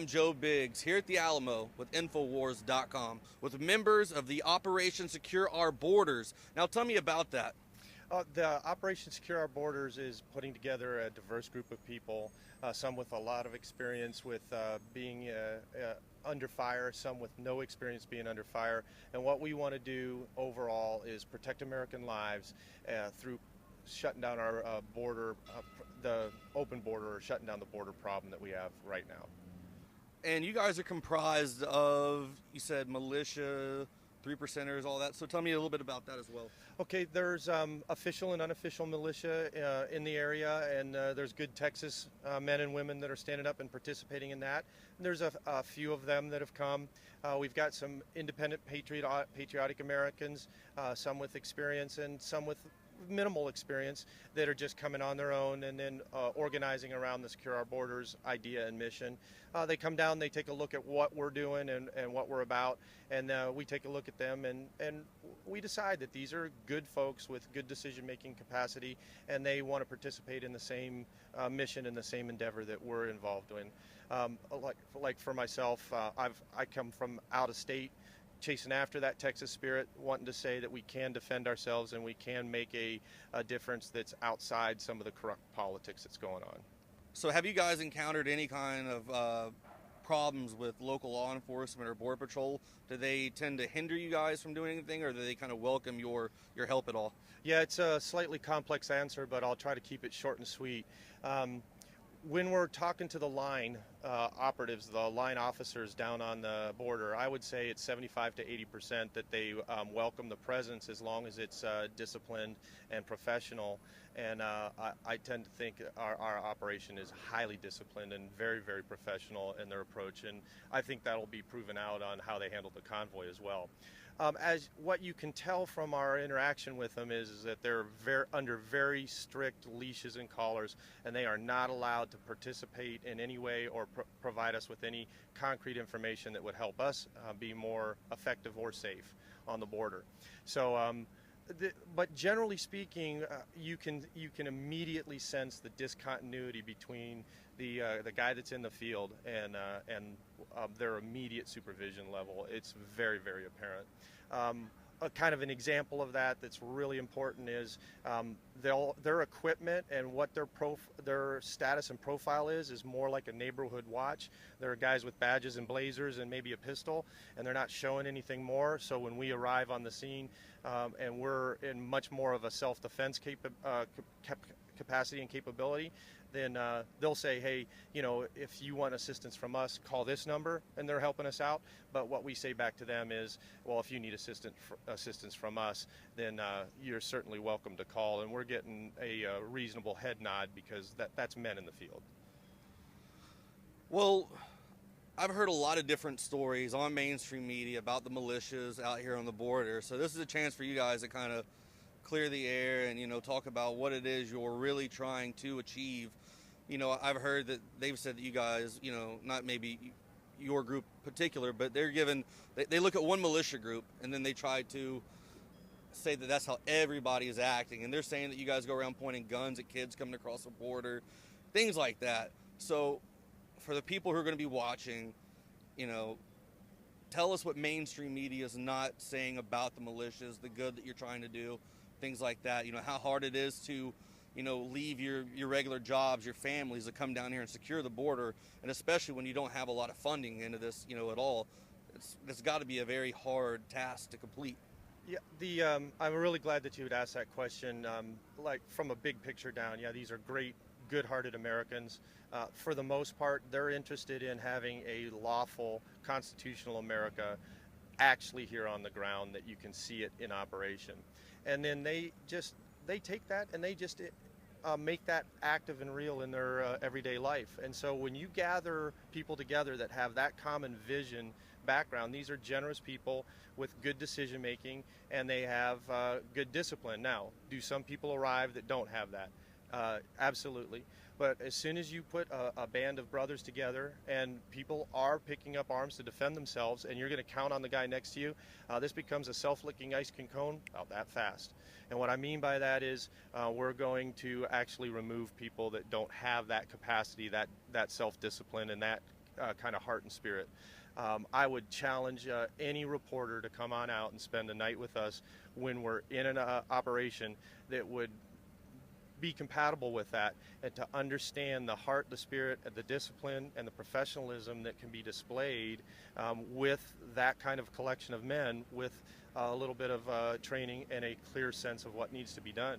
Joe Biggs here at the Alamo with Infowars.com with members of the Operation Secure Our Borders. Now tell me about that. The Operation Secure Our Borders is putting together a diverse group of people, some with a lot of experience with being under fire, some with no experience being under fire. And what we want to do overall is protect American lives through shutting down our border, the open border, or shutting down the border problem that we have right now. And you guys are comprised of, you said militia, three percenters, all that. So tell me a little bit about that as well. Okay, there's official and unofficial militia in the area, and there's good Texas men and women that are standing up and participating in that. And there's a few of them that have come. We've got some independent patriotic Americans, some with experience and some with minimal experience, that are just coming on their own and then organizing around the Secure Our Borders idea and mission. They come down, they take a look at what we're doing and what we're about, and we take a look at them, and we decide that these are good folks with good decision-making capacity, and they want to participate in the same mission and the same endeavor that we're involved in. Like for myself, I come from out of state, chasing after that Texas spirit, wanting to say that we can defend ourselves and we can make a difference that's outside some of the corrupt politics that's going on. So have you guys encountered any kind of problems with local law enforcement or border patrol? Do they tend to hinder you guys from doing anything, or do they kind of welcome your help at all? Yeah, it's a slightly complex answer, but I'll try to keep it short and sweet. When we're talking to the line operatives, the line officers down on the border, I would say it's 75 to 80% that they welcome the presence as long as it's disciplined and professional. And I tend to think our operation is highly disciplined and very, very professional in their approach. And I think that'll be proven out on how they handle the convoy as well. As what you can tell from our interaction with them is that they're under very strict leashes and collars, and they are not allowed to participate in any way or provide us with any concrete information that would help us be more effective or safe on the border. So, but generally speaking, you can immediately sense the discontinuity between the guy that's in the field and their immediate supervision level. It's very, very apparent. A kind of an example of that that's really important is their equipment and what their status and profile is more like a neighborhood watch. There are guys with badges and blazers and maybe a pistol, and they're not showing anything more. So when we arrive on the scene and we're in much more of a self-defense capacity and capability, then they'll say, hey, you know, if you want assistance from us, call this number, and they're helping us out. But what we say back to them is, well, if you need assistance from us, then you're certainly welcome to call. And we're getting a reasonable head nod because that's men in the field. Well, I've heard a lot of different stories on mainstream media about the militias out here on the border. So this is a chance for you guys to kind of clear the air and, you know, talk about what it is you're really trying to achieve. You know, I've heard that they've said that you guys, you know, not maybe your group in particular, but they look at one militia group and then they try to say that that's how everybody is acting. And they're saying that you guys go around pointing guns at kids coming across the border, things like that. So for the people who are going to be watching, you know, tell us what mainstream media is not saying about the militias, the good that you're trying to do, things like that. You know, how hard it is to, you know, leave your regular jobs, your families, to come down here and secure the border, and especially when you don't have a lot of funding into this, you know, at all. It's got to be a very hard task to complete. Yeah, I'm really glad that you would ask that question. Like from a big picture down, yeah, these are great, good-hearted Americans. For the most part, they're interested in having a lawful, constitutional America actually here on the ground, that you can see it in operation. And then they take that and they just make that active and real in their everyday life. And so when you gather people together that have that common vision background, these are generous people with good decision making, and they have good discipline. Now, do some people arrive that don't have that? Absolutely. But as soon as you put a band of brothers together and people are picking up arms to defend themselves, and you're going to count on the guy next to you, this becomes a self-licking ice cream cone about that fast. And what I mean by that is we're going to actually remove people that don't have that capacity, that self-discipline, and that kind of heart and spirit. I would challenge any reporter to come on out and spend a night with us when we're in an operation that would be compatible with that, and to understand the heart, the spirit, and the discipline and the professionalism that can be displayed with that kind of collection of men with a little bit of training and a clear sense of what needs to be done.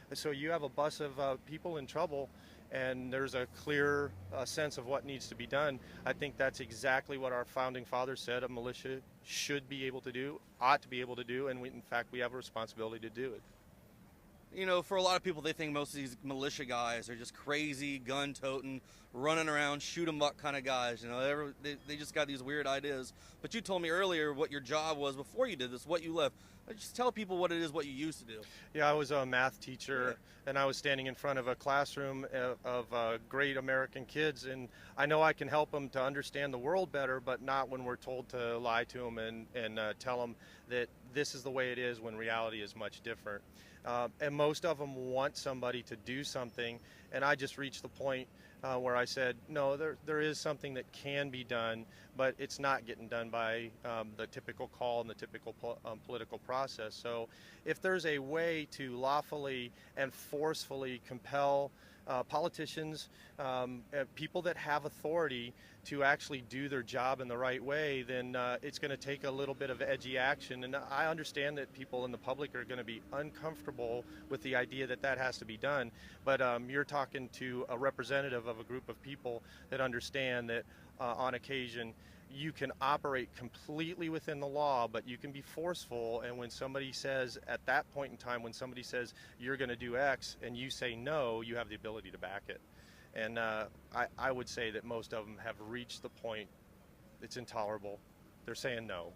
And so you have a bus of people in trouble, and there's a clear sense of what needs to be done. I think that's exactly what our founding fathers said a militia should be able to do, ought to be able to do, and in fact we have a responsibility to do it. You know, for a lot of people, they think most of these militia guys are just crazy, gun-toting, running around, shoot-em-up kind of guys. You know, they just got these weird ideas. But you told me earlier what your job was before you did this, what you left. Just tell people what it is, what you used to do. Yeah, I was a math teacher, and I was standing in front of a classroom of great American kids, and I know I can help them to understand the world better, but not when we're told to lie to them and tell them that this is the way it is when reality is much different. And most of them want somebody to do something, and I just reached the point where I said, no, there is something that can be done, but it's not getting done by the typical call and the typical political process. So if there's a way to lawfully and forcefully compel politicians, people that have authority to actually do their job in the right way, then it's going to take a little bit of edgy action. And I understand that people in the public are going to be uncomfortable with the idea that that has to be done. But you're talking to a representative of a group of people that understand that on occasion you can operate completely within the law, but you can be forceful. And when somebody says, at that point in time, when somebody says you're going to do X and you say no, you have the ability to back it. And I would say that most of them have reached the point it's intolerable. They're saying no,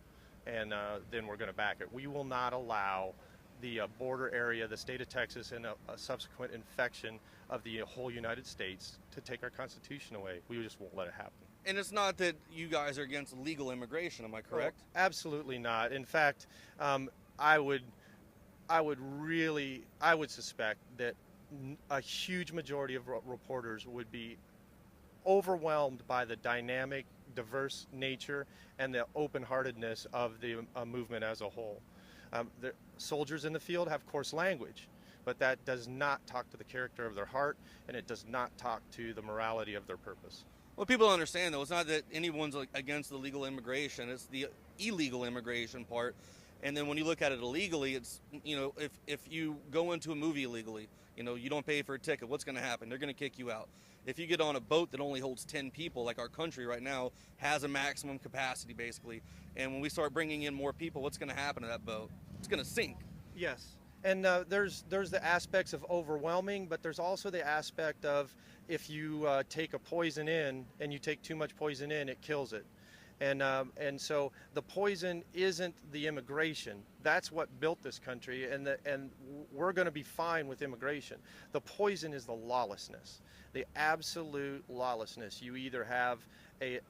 and then we're going to back it. We will not allow the border area, the state of Texas, and a subsequent infection of the whole United States to take our Constitution away. We just won't let it happen. And it's not that you guys are against legal immigration, am I correct? Well, absolutely not. In fact, I would suspect that a huge majority of reporters would be overwhelmed by the dynamic, diverse nature and the open-heartedness of the movement as a whole. The soldiers in the field have coarse language, but that does not talk to the character of their heart, and it does not talk to the morality of their purpose. Well, people don't understand, though. It's not that anyone's against the legal immigration. It's the illegal immigration part. And then when you look at it illegally, it's, you know, if you go into a movie illegally, you know, you don't pay for a ticket, what's going to happen? They're going to kick you out. If you get on a boat that only holds 10 people, like our country right now has a maximum capacity, basically, and when we start bringing in more people, what's going to happen to that boat? It's going to sink. Yes. And there's the aspects of overwhelming, but there's also the aspect of if you take a poison in and you take too much poison in, it kills it. And so the poison isn't the immigration. That's what built this country, and we're going to be fine with immigration. The poison is the lawlessness, the absolute lawlessness. You either have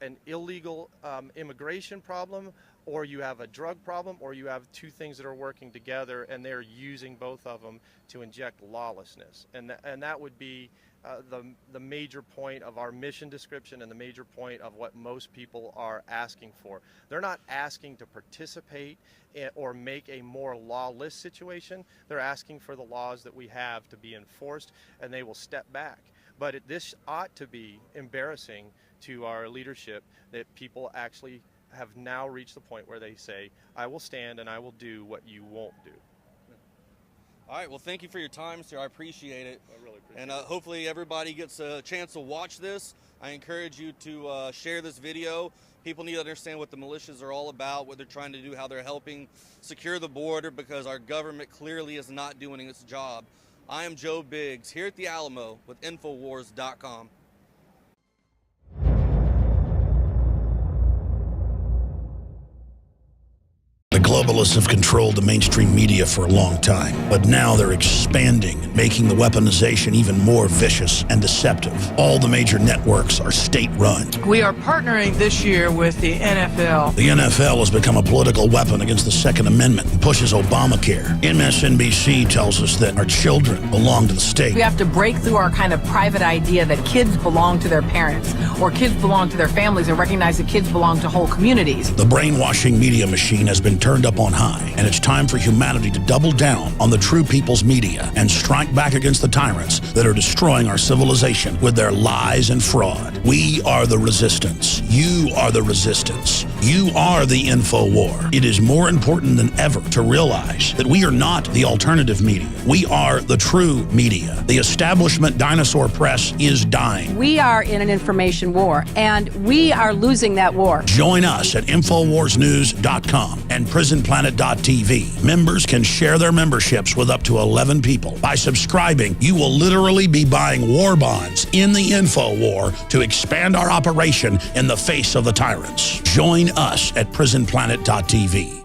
an illegal immigration problem, or you have a drug problem, or you have two things that are working together, and they're using both of them to inject lawlessness. And that would be the major point of our mission description and the major point of what most people are asking for. They're not asking to participate or make a more lawless situation. They're asking for the laws that we have to be enforced, and they will step back. But this ought to be embarrassing to our leadership that people actually have now reached the point where they say, I will stand and I will do what you won't do. All right, well, thank you for your time, sir. I appreciate it. I really appreciate and it. hopefully everybody gets a chance to watch this. I encourage you to share this video. People need to understand what the militias are all about, what they're trying to do, how they're helping secure the border, because our government clearly is not doing its job. I am Joe Biggs here at the Alamo with Infowars.com. The global globalists have controlled the mainstream media for a long time, but now they're expanding, making the weaponization even more vicious and deceptive. All the major networks are state-run. We are partnering this year with the NFL. The NFL has become a political weapon against the Second Amendment and pushes Obamacare. MSNBC tells us that our children belong to the state. We have to break through our kind of private idea that kids belong to their parents or kids belong to their families and recognize that kids belong to whole communities. The brainwashing media machine has been turned up on high, and it's time for humanity to double down on the true people's media and strike back against the tyrants that are destroying our civilization with their lies and fraud. We are the resistance. You are the resistance. You are the info war. It is more important than ever to realize that we are not the alternative media. We are the true media. The establishment dinosaur press is dying. We are in an information war, and we are losing that war. Join us at InfoWarsNews.com and PrisonPlanet.tv. Members can share their memberships with up to 11 people. By subscribing, you will literally be buying war bonds in the info war to expand our operation in the face of the tyrants. Join us at PrisonPlanet.tv.